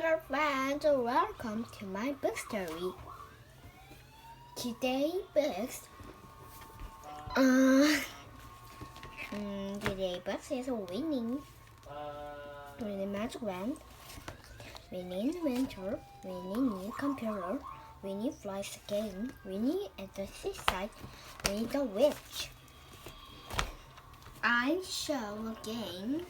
little friends, welcome to my book story. Today's book is Winnie. Winnie Magic Wand. Winnie in winter. Winnie new computer. Winnie flies again. Winnie at the seaside. Winnie the witch. I show again.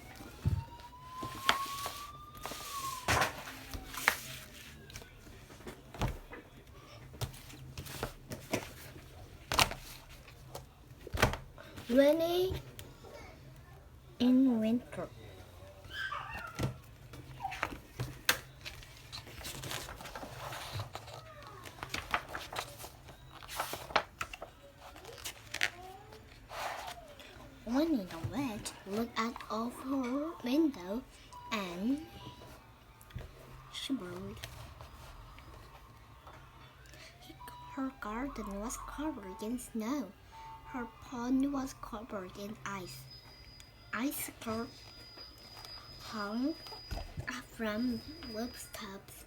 Winnie in winter. Winnie the witch looked out of her window and shivered. Her garden was covered in snow. Her pond was covered in ice. Icicles hung from rooftops.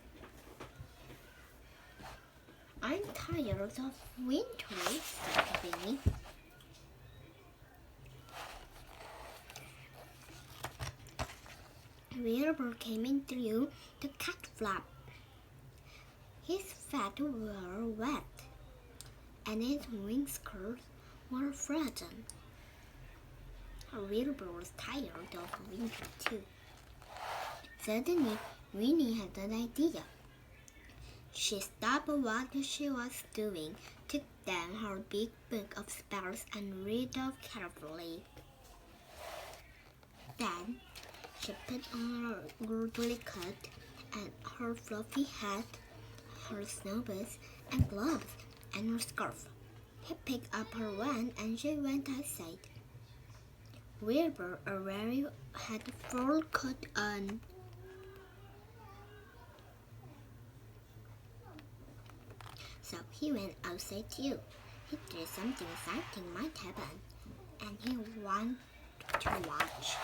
I'm tired of winter, said Winnie. Wilbur came in through the cat flap. His feet were wet, and his whiskers were frozen. Wilbur was tired of winter too. Suddenly, Winnie had an idea. She stopped what she was doing, took down her big book of spells, and read it carefully. Then, she put on her girdly coat and her fluffy hat, her snow boots and gloves, and her scarf. He picked up her wand and she went outside. Wilbur already had a fur coat on. So he went outside too. He thought something exciting might happen, and he wanted to watch.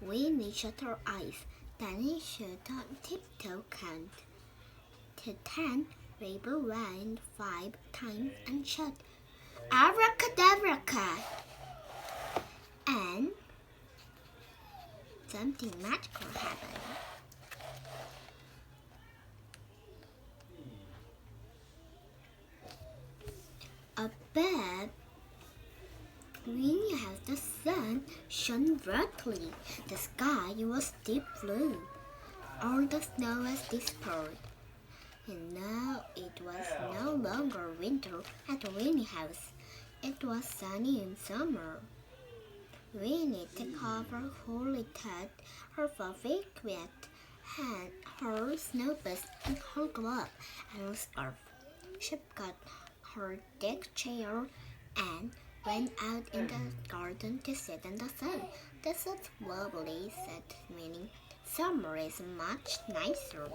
Winnie shut her eyes. Then he should on tiptoe count to 10. Wilbur went 5 times and shut Abracadabra, and something magical happened. Above, greenhouse, the sun shone brightly. The sky was deep blue. All the snow was dispersed. And now it was no longer winter at Winnie House. It was sunny in summer. Winnie took off her woolly coat, her fluffy coat, had her snow boots, and her glove and her scarf. She got her deck chair and went out in the garden to sit in the sun. "This is lovely," said Winnie. "Summer is much nicer."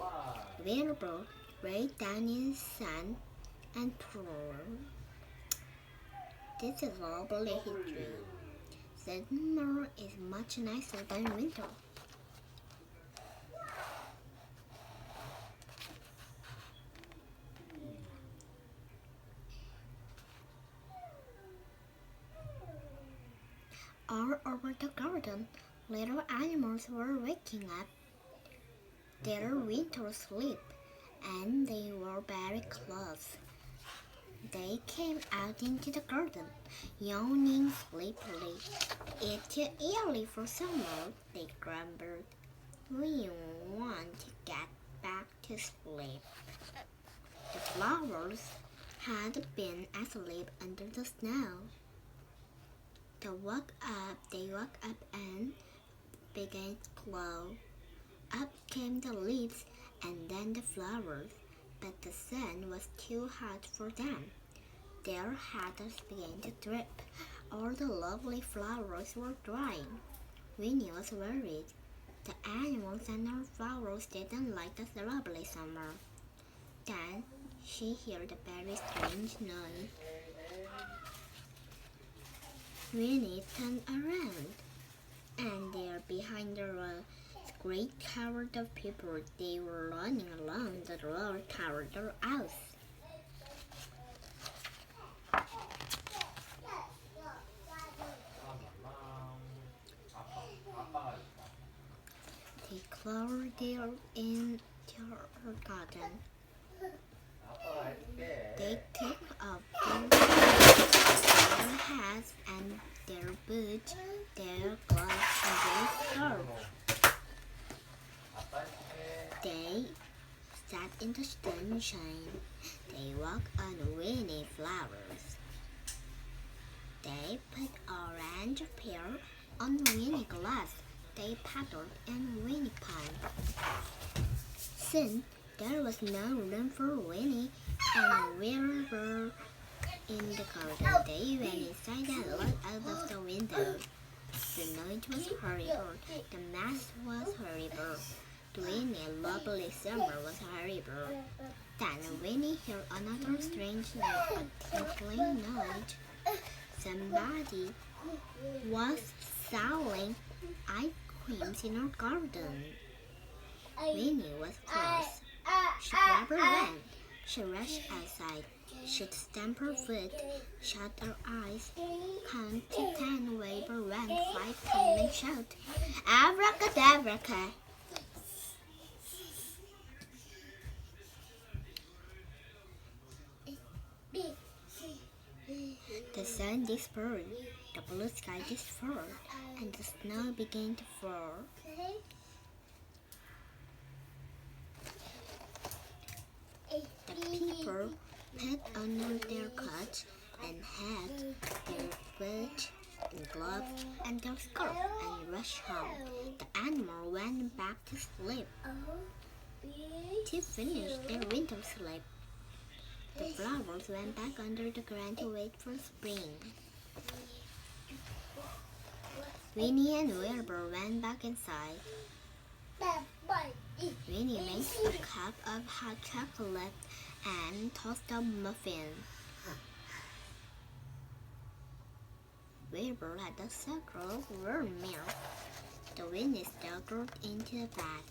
Wilbur lay down in the sun and purred. "This is lovely," he drew. "Summer is much nicer than winter." All over the garden, little animals were waking up their winter sleep, and they were very close. They came out into the garden, yawning sleepily. "It's too early for summer," they grumbled. "We want to get back to sleep." The flowers had been asleep under the snow. They woke up and began to glow. Up came the leaves and then the flowers, but the sun was too hot for them. Their heads began to drip. All the lovely flowers were drying. Winnie was worried. The animals and her flowers didn't like the lovely summer. Then she heard a very strange noise. Winnie turned around, and there behind her was great crowd of people. They were running along the road toward their house. They crawled there into her garden. They took off their hats and their boots, their gloves, and their scarves. They sat in the sunshine. They walked on Winnie flowers. They put orange peel on Winnie glass. They paddled in Winnie pond. Soon there was no room for Winnie and wherever in the garden. They went inside and looked out of the window. The night was horrible. The mess was horrible. The windy, lovely summer was horrible. Then Winnie heard another strange note, a tinkling note. Somebody was selling ice creams in her garden. Winnie was cross. She grabbed her wand. She rushed outside. She stamped her foot, shut her eyes, count to 10, wave her wand 5 times, and shout, "Abracadabra!" The sun disappeared, the blue sky disappeared, and the snow began to fall. The people put on their coats and hats, their boots and gloves and their scarf and rushed home. The animal went back to sleep to finish their winter sleep. The flowers went back under the ground to wait for spring. Winnie and Wilbur went back inside. Winnie made a cup of hot chocolate and toasted a muffin. Wilbur had a suckle of warm milk. The Winnie staggered into the bed.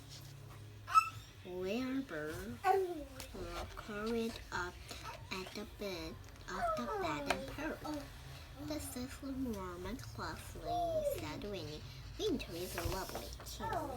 Wilbur curled up at the bed of the bed and purred. "This is warm and lovely," said Winnie. "Winter is lovely too."